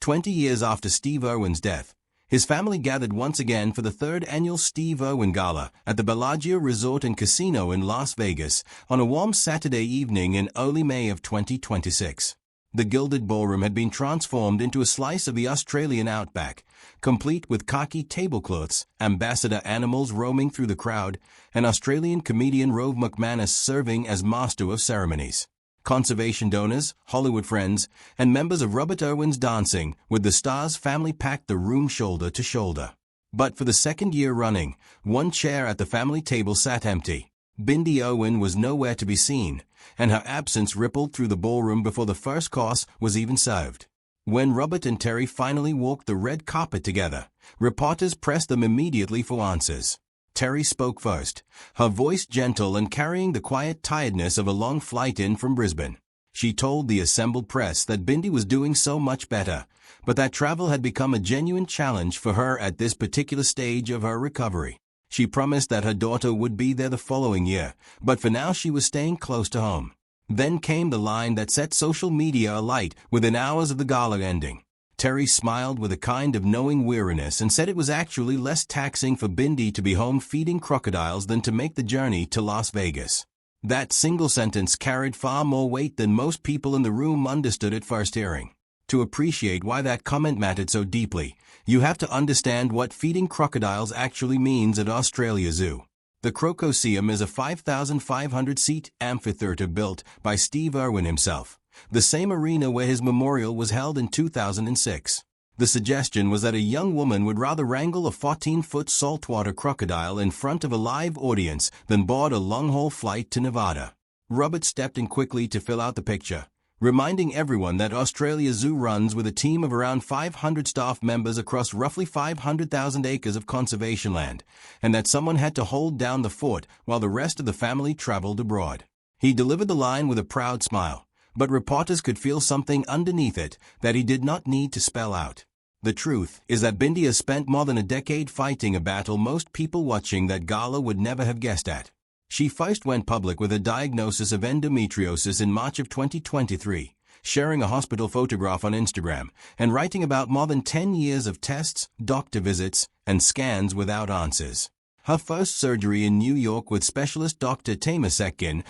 20 years after Steve Irwin's death, his family gathered once again for the third annual Steve Irwin Gala at the Bellagio Resort and Casino in Las Vegas on a warm Saturday evening in early May of 2026. The gilded ballroom had been transformed into a slice of the Australian outback, complete with khaki tablecloths, ambassador animals roaming through the crowd, and Australian comedian Rove McManus serving as master of ceremonies. Conservation donors, Hollywood friends, and members of Robert Irwin's Dancing with the Stars family packed the room shoulder to shoulder. But for the second year running, one chair at the family table sat empty. Bindi Irwin was nowhere to be seen, and her absence rippled through the ballroom before the first course was even served. When Robert and Terri finally walked the red carpet together, reporters pressed them immediately for answers. Terri spoke first, her voice gentle and carrying the quiet tiredness of a long flight in from Brisbane. She told the assembled press that Bindi was doing so much better, but that travel had become a genuine challenge for her at this particular stage of her recovery. She promised that her daughter would be there the following year, but for now she was staying close to home. Then came the line that set social media alight within hours of the gala ending. Terri smiled with a kind of knowing weariness and said it was actually less taxing for Bindi to be home feeding crocodiles than to make the journey to Las Vegas. That single sentence carried far more weight than most people in the room understood at first hearing. To appreciate why that comment mattered so deeply, you have to understand what feeding crocodiles actually means at Australia Zoo. The Crocoseum is a 5,500-seat amphitheater built by Steve Irwin himself, the same arena where his memorial was held in 2006. The suggestion was that a young woman would rather wrangle a 14-foot saltwater crocodile in front of a live audience than board a long-haul flight to Nevada. Robert stepped in quickly to fill out the picture, reminding everyone that Australia Zoo runs with a team of around 500 staff members across roughly 500,000 acres of conservation land, and that someone had to hold down the fort while the rest of the family traveled abroad. He delivered the line with a proud smile, but reporters could feel something underneath it that he did not need to spell out. The truth is that Bindi has spent more than a decade fighting a battle most people watching that gala would never have guessed at. She first went public with a diagnosis of endometriosis in March of 2023, sharing a hospital photograph on Instagram and writing about more than 10 years of tests, doctor visits, and scans without answers. Her first surgery in New York with specialist Dr. Tamer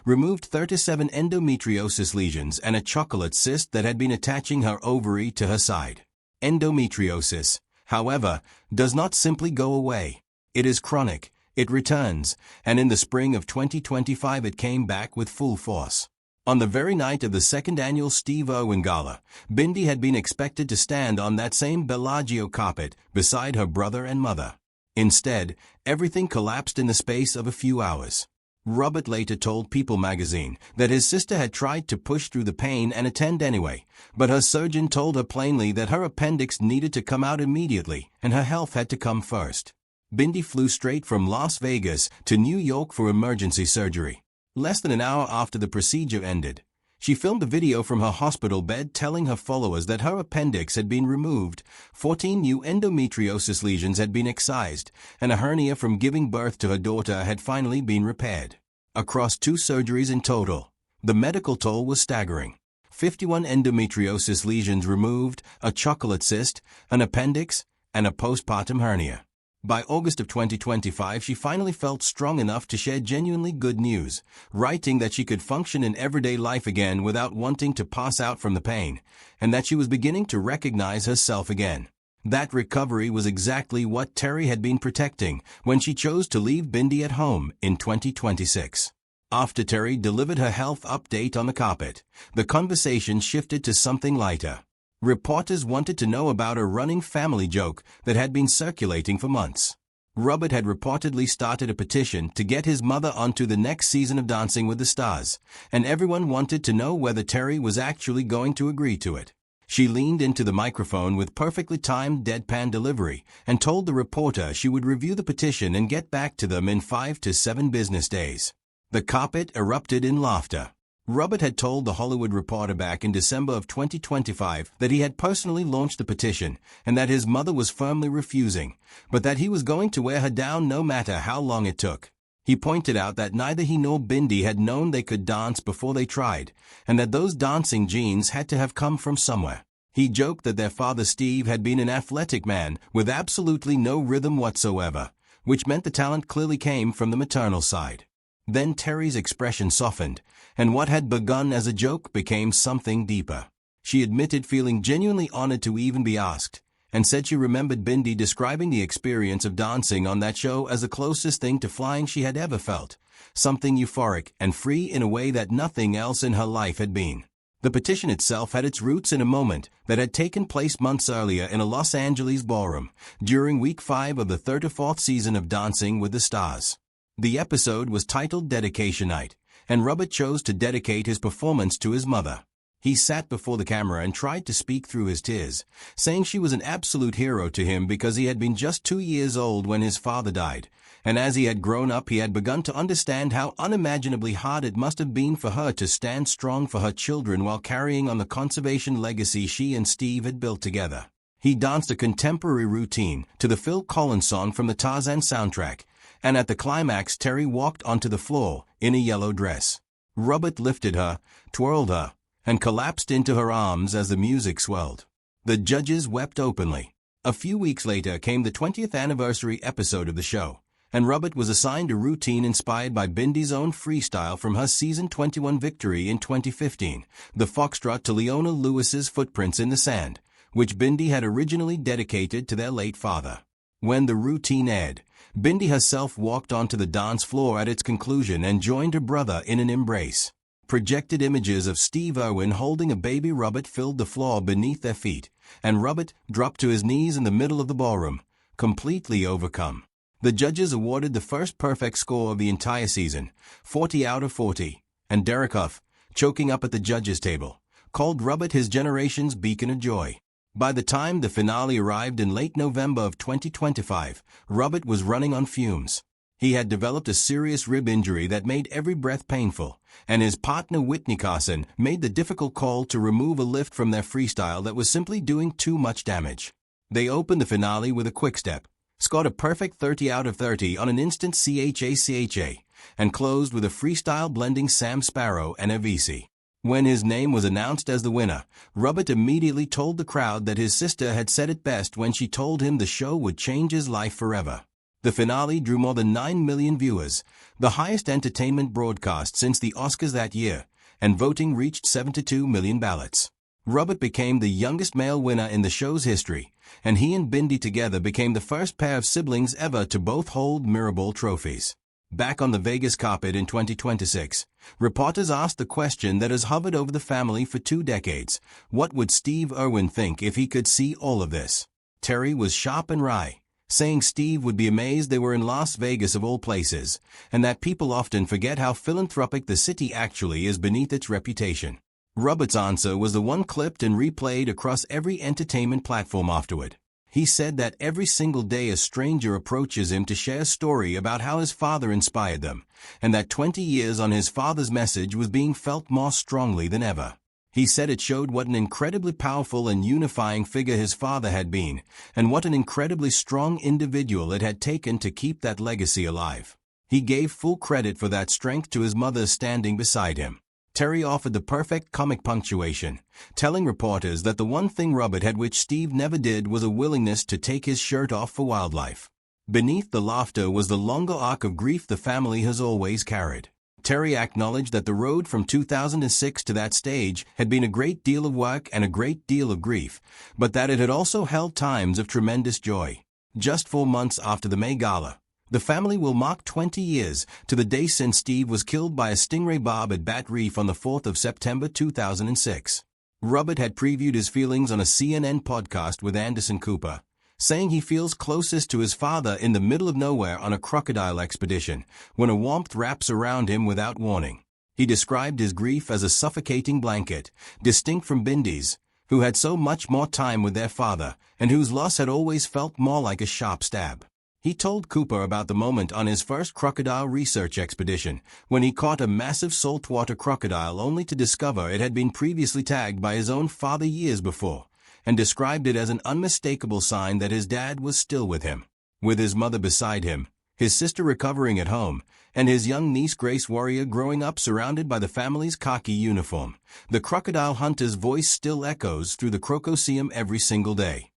removed 37 endometriosis lesions and a chocolate cyst that had been attaching her ovary to her side. Endometriosis, however, does not simply go away. It is chronic. It returns, and in the spring of 2025 it came back with full force. On the very night of the second annual Steve Irwin Gala, Bindi had been expected to stand on that same Bellagio carpet beside her brother and mother. Instead, everything collapsed in the space of a few hours. Robert later told People magazine that his sister had tried to push through the pain and attend anyway, but her surgeon told her plainly that her appendix needed to come out immediately and her health had to come first. Bindi flew straight from Las Vegas to New York for emergency surgery. Less than an hour after the procedure ended, she filmed a video from her hospital bed telling her followers that her appendix had been removed, 14 new endometriosis lesions had been excised, and a hernia from giving birth to her daughter had finally been repaired. Across 2 surgeries in total, the medical toll was staggering. 51 endometriosis lesions removed, a chocolate cyst, an appendix, and a postpartum hernia. By August of 2025, she finally felt strong enough to share genuinely good news, writing that she could function in everyday life again without wanting to pass out from the pain, and that she was beginning to recognize herself again. That recovery was exactly what Terri had been protecting when she chose to leave Bindi at home in 2026. After Terri delivered her health update on the carpet, the conversation shifted to something lighter. Reporters wanted to know about a running family joke that had been circulating for months. Robert had reportedly started a petition to get his mother onto the next season of Dancing with the Stars, and everyone wanted to know whether Terri was actually going to agree to it. She leaned into the microphone with perfectly timed deadpan delivery and told the reporter she would review the petition and get back to them in 5 to 7 business days. The carpet erupted in laughter. Robert had told the Hollywood Reporter back in December of 2025 that he had personally launched the petition and that his mother was firmly refusing, but that he was going to wear her down no matter how long it took. He pointed out that neither he nor Bindi had known they could dance before they tried, and that those dancing genes had to have come from somewhere. He joked that their father Steve had been an athletic man with absolutely no rhythm whatsoever, which meant the talent clearly came from the maternal side. Then Terri's expression softened, and what had begun as a joke became something deeper. She admitted feeling genuinely honored to even be asked, and said she remembered Bindi describing the experience of dancing on that show as the closest thing to flying she had ever felt, something euphoric and free in a way that nothing else in her life had been. The petition itself had its roots in a moment that had taken place months earlier in a Los Angeles ballroom, during week 5 of the 34th season of Dancing with the Stars. The episode was titled Dedication Night, and Robert chose to dedicate his performance to his mother. He sat before the camera and tried to speak through his tears, saying she was an absolute hero to him because he had been just 2 years old when his father died, and as he had grown up he had begun to understand how unimaginably hard it must have been for her to stand strong for her children while carrying on the conservation legacy she and Steve had built together. He danced a contemporary routine to the Phil Collins song from the Tarzan soundtrack, and at the climax Terri walked onto the floor in a yellow dress. Robert lifted her, twirled her, and collapsed into her arms as the music swelled. The judges wept openly. A few weeks later came the 20th anniversary episode of the show, and Robert was assigned a routine inspired by Bindi's own freestyle from her season 21 victory in 2015, the foxtrot to Leona Lewis's Footprints in the Sand, which Bindi had originally dedicated to their late father. When the routine aired, Bindi herself walked onto the dance floor at its conclusion and joined her brother in an embrace. Projected images of Steve Irwin holding a baby Robert filled the floor beneath their feet, and Robert dropped to his knees in the middle of the ballroom, completely overcome. The judges awarded the first perfect score of the entire season, 40 out of 40, and Derek Huff, choking up at the judges' table, called Robert his generation's beacon of joy. By the time the finale arrived in late November of 2025, Robert was running on fumes. He had developed a serious rib injury that made every breath painful, and his partner Whitney Carson made the difficult call to remove a lift from their freestyle that was simply doing too much damage. They opened the finale with a quick step, scored a perfect 30 out of 30 on an instant CHA, and closed with a freestyle blending Sam Sparrow and Avicii. When his name was announced as the winner, Robert immediately told the crowd that his sister had said it best when she told him the show would change his life forever. The finale drew more than 9 million viewers, the highest entertainment broadcast since the Oscars that year, and voting reached 72 million ballots. Robert became the youngest male winner in the show's history, and he and Bindi together became the first pair of siblings ever to both hold Mirrorball trophies. Back on the Vegas carpet in 2026, reporters asked the question that has hovered over the family for 2 decades: what would Steve Irwin think if he could see all of this? Terri was sharp and wry, saying Steve would be amazed they were in Las Vegas of all places, and that people often forget how philanthropic the city actually is beneath its reputation. Robert's answer was the one clipped and replayed across every entertainment platform afterward. He said that every single day a stranger approaches him to share a story about how his father inspired them, and that 20 years on his father's message was being felt more strongly than ever. He said it showed what an incredibly powerful and unifying figure his father had been, and what an incredibly strong individual it had taken to keep that legacy alive. He gave full credit for that strength to his mother standing beside him. Terri offered the perfect comic punctuation, telling reporters that the one thing Robert had which Steve never did was a willingness to take his shirt off for wildlife. Beneath the laughter was the longer arc of grief the family has always carried. Terri acknowledged that the road from 2006 to that stage had been a great deal of work and a great deal of grief, but that it had also held times of tremendous joy. Just 4 months after the May Gala, the family will mark 20 years to the day since Steve was killed by a stingray barb at Bat Reef on the 4th of September 2006. Robert had previewed his feelings on a CNN podcast with Anderson Cooper, saying he feels closest to his father in the middle of nowhere on a crocodile expedition, when a warmth wraps around him without warning. He described his grief as a suffocating blanket, distinct from Bindi's, who had so much more time with their father, and whose loss had always felt more like a sharp stab. He told Cooper about the moment on his first crocodile research expedition, when he caught a massive saltwater crocodile only to discover it had been previously tagged by his own father years before, and described it as an unmistakable sign that his dad was still with him. With his mother beside him, his sister recovering at home, and his young niece Grace Warrior growing up surrounded by the family's khaki uniform, the crocodile hunter's voice still echoes through the Crocoseum every single day.